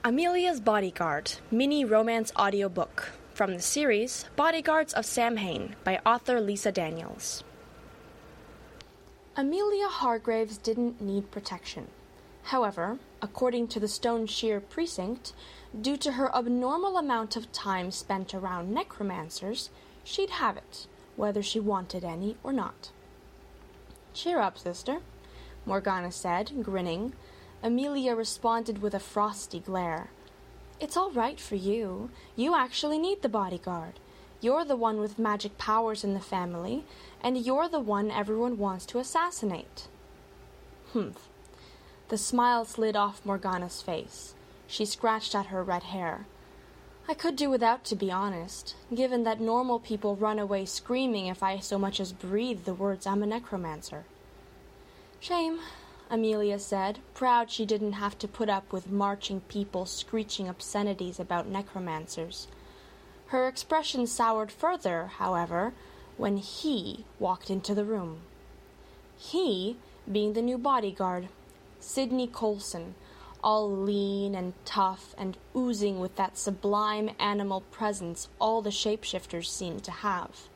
Amelia's Bodyguard, mini romance audiobook from the series Bodyguards of Samhain by author Lisa Daniels. Amelia Hargraves didn't need protection. However, according to the Stone Shear Precinct, due to her abnormal amount of time spent around necromancers, she'd have it, whether she wanted any or not. "Cheer up, sister," Morgana said, grinning. Amelia responded with a frosty glare. "It's all right for you. You actually need the bodyguard. You're the one with magic powers in the family, and you're the one everyone wants to assassinate." Humph. The smile slid off Morgana's face. She scratched at her red hair. "I could do without, to be honest, given that normal people run away screaming if I so much as breathe the words I'm a necromancer." "Shame," Amelia said, proud she didn't have to put up with marching people screeching obscenities about necromancers. Her expression soured further, however, when he walked into the room. He being the new bodyguard, Sidney Coulson, all lean and tough and oozing with that sublime animal presence all the shapeshifters seemed to have.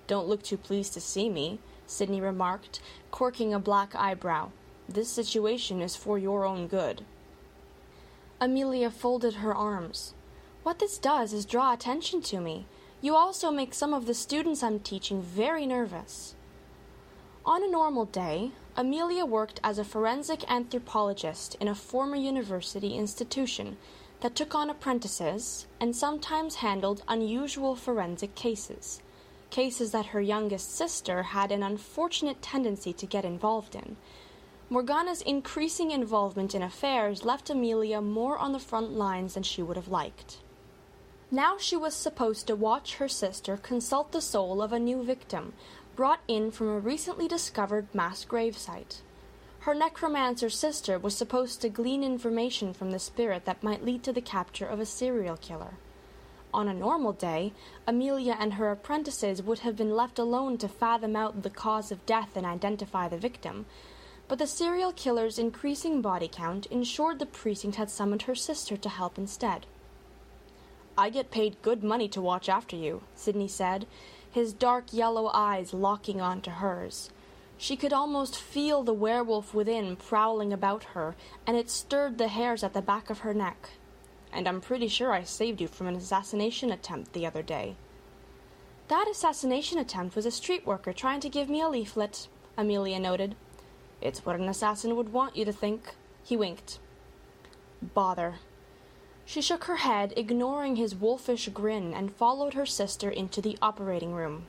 "Don't look too pleased to see me," Sidney remarked, quirking a black eyebrow. "This situation is for your own good." Amelia folded her arms. "What this does is draw attention to me. You also make some of the students I'm teaching very nervous." On a normal day, Amelia worked as a forensic anthropologist in a former university institution that took on apprentices and sometimes handled unusual forensic cases that her youngest sister had an unfortunate tendency to get involved in. Morgana's increasing involvement in affairs left Amelia more on the front lines than she would have liked. Now she was supposed to watch her sister consult the soul of a new victim, brought in from a recently discovered mass gravesite. Her necromancer sister was supposed to glean information from the spirit that might lead to the capture of a serial killer. On a normal day, Amelia and her apprentices would have been left alone to fathom out the cause of death and identify the victim, but the serial killer's increasing body count ensured the precinct had summoned her sister to help instead. "I get paid good money to watch after you," Sidney said, his dark yellow eyes locking onto hers. She could almost feel the werewolf within prowling about her, and it stirred the hairs at the back of her neck. "And I'm pretty sure I saved you from an assassination attempt the other day." "That assassination attempt was a street worker trying to give me a leaflet," Amelia noted. "It's what an assassin would want you to think." He winked. "Bother." She shook her head, ignoring his wolfish grin, and followed her sister into the operating room.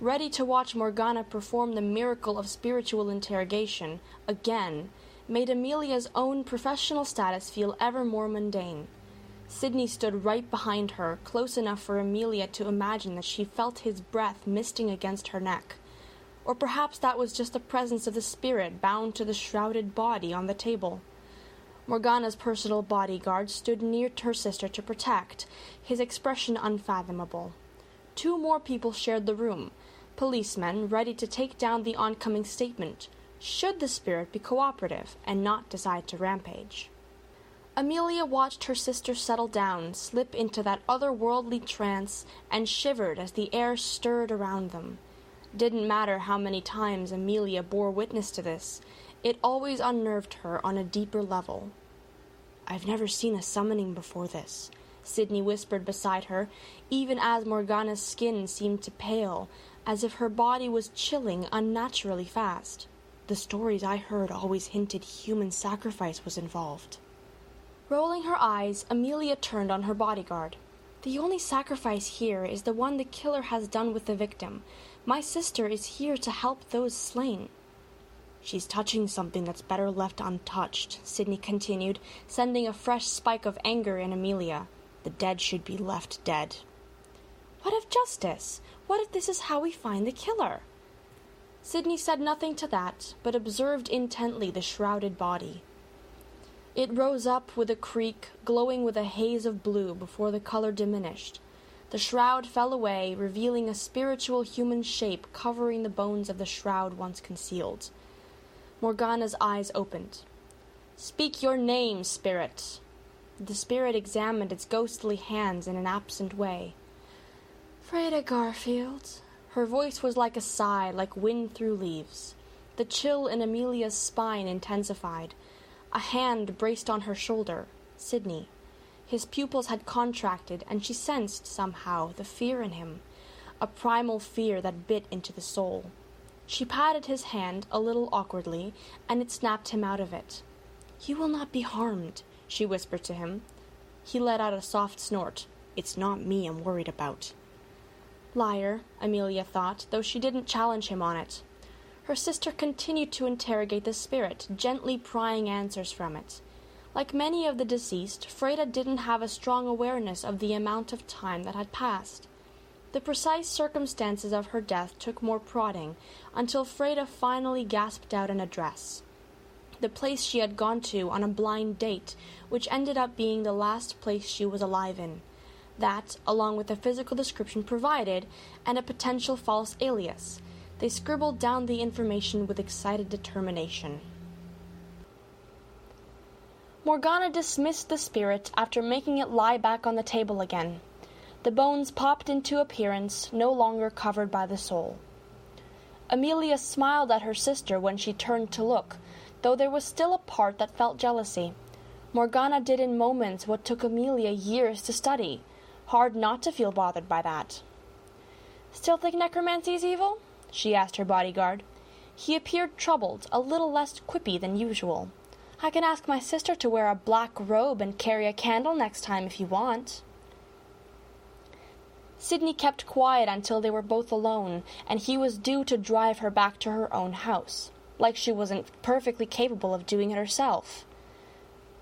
Ready to watch Morgana perform the miracle of spiritual interrogation, again, made Amelia's own professional status feel ever more mundane. Sidney stood right behind her, close enough for Amelia to imagine that she felt his breath misting against her neck. Or perhaps that was just the presence of the spirit bound to the shrouded body on the table. Morgana's personal bodyguard stood near her sister to protect, his expression unfathomable. 2 more people shared the room, policemen ready to take down the oncoming statement, should the spirit be cooperative and not decide to rampage. Amelia watched her sister settle down, slip into that otherworldly trance, and shivered as the air stirred around them. Didn't matter how many times Amelia bore witness to this, it always unnerved her on a deeper level. "I've never seen a summoning before this," Sidney whispered beside her, even as Morgana's skin seemed to pale, as if her body was chilling unnaturally fast. "The stories I heard always hinted human sacrifice was involved." Rolling her eyes, Amelia turned on her bodyguard. "The only sacrifice here is the one the killer has done with the victim. My sister is here to help those slain." "She's touching something that's better left untouched," Sidney continued, sending a fresh spike of anger in Amelia. "The dead should be left dead." "What of justice? What if this is how we find the killer?" Sidney said nothing to that, but observed intently the shrouded body. It rose up with a creak, glowing with a haze of blue before the color diminished. The shroud fell away, revealing a spiritual human shape covering the bones of the shroud once concealed. Morgana's eyes opened. "Speak your name, spirit." The spirit examined its ghostly hands in an absent way. "Freda Garfield." Her voice was like a sigh, like wind through leaves. The chill in Amelia's spine intensified. A hand braced on her shoulder. Sidney. His pupils had contracted, and she sensed, somehow, the fear in him, a primal fear that bit into the soul. She patted his hand a little awkwardly, and it snapped him out of it. "You will not be harmed," she whispered to him. He let out a soft snort. "It's not me I'm worried about." Liar, Amelia thought, though she didn't challenge him on it. Her sister continued to interrogate the spirit, gently prying answers from it. Like many of the deceased, Freda didn't have a strong awareness of the amount of time that had passed. The precise circumstances of her death took more prodding, until Freda finally gasped out an address. The place she had gone to on a blind date, which ended up being the last place she was alive in. That, along with the physical description provided, and a potential false alias. They scribbled down the information with excited determination. Morgana dismissed the spirit after making it lie back on the table again. The bones popped into appearance, no longer covered by the soul. Amelia smiled at her sister when she turned to look, though there was still a part that felt jealousy. Morgana did in moments what took Amelia years to study. Hard not to feel bothered by that. "Still think necromancy's evil?" she asked her bodyguard. He appeared troubled, a little less quippy than usual. "I can ask my sister to wear a black robe and carry a candle next time if you want." Sidney kept quiet until they were both alone, and he was due to drive her back to her own house, like she wasn't perfectly capable of doing it herself.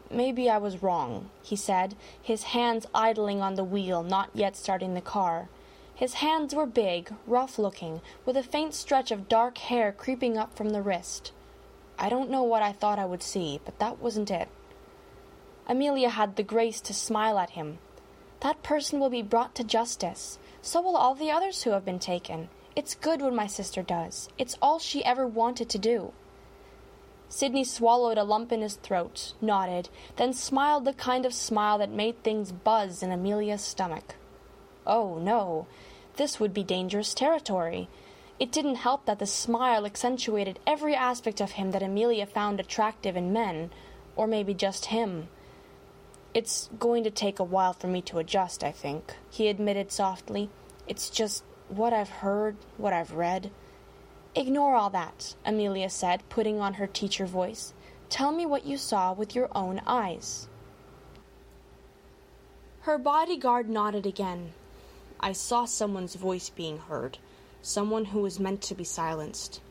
"Maybe I was wrong," he said, his hands idling on the wheel, not yet starting the car. His hands were big, rough-looking, with a faint stretch of dark hair creeping up from the wrist. "I don't know what I thought I would see, but that wasn't it." Amelia had the grace to smile at him. "That person will be brought to justice. So will all the others who have been taken. It's good when my sister does. It's all she ever wanted to do." Sidney swallowed a lump in his throat, nodded, then smiled the kind of smile that made things buzz in Amelia's stomach. Oh, no. This would be dangerous territory. It didn't help that the smile accentuated every aspect of him that Amelia found attractive in men, or maybe just him. "It's going to take a while for me to adjust, I think," he admitted softly. "It's just what I've heard, what I've read." "Ignore all that," Amelia said, putting on her teacher voice. "Tell me what you saw with your own eyes." Her bodyguard nodded again. "I saw someone's voice being heard, someone who was meant to be silenced."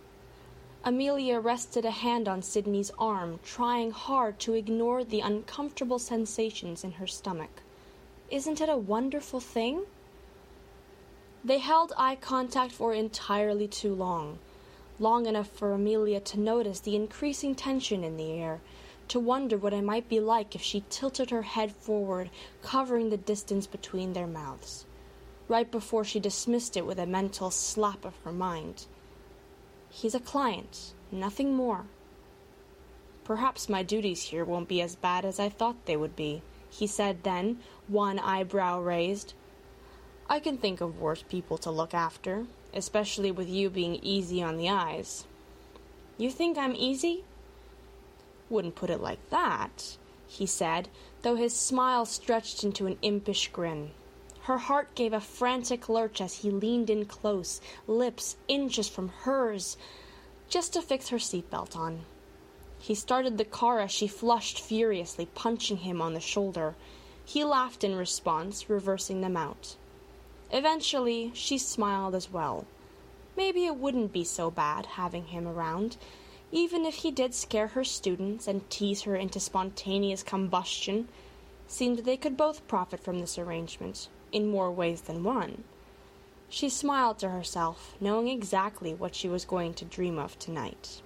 Amelia rested a hand on Sidney's arm, trying hard to ignore the uncomfortable sensations in her stomach. "Isn't it a wonderful thing?" They held eye contact for entirely too long. Long enough for Amelia to notice the increasing tension in the air, to wonder what it might be like if she tilted her head forward, covering the distance between their mouths. Right before she dismissed it with a mental slap of her mind. "He's a client, nothing more." "Perhaps my duties here won't be as bad as I thought they would be," he said then, one eyebrow raised. "I can think of worse people to look after, especially with you being easy on the eyes." "You think I'm easy?" "Wouldn't put it like that," he said, though his smile stretched into an impish grin. Her heart gave a frantic lurch as he leaned in close, lips inches from hers, just to fix her seatbelt on. He started the car as she flushed furiously, punching him on the shoulder. He laughed in response, reversing the mount. Eventually, she smiled as well. Maybe it wouldn't be so bad having him around, even if he did scare her students and tease her into spontaneous combustion. Seemed they could both profit from this arrangement, in more ways than one. She smiled to herself, knowing exactly what she was going to dream of tonight.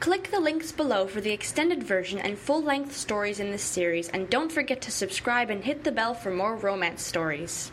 Click the links below for the extended version and full-length stories in this series, and don't forget to subscribe and hit the bell for more romance stories.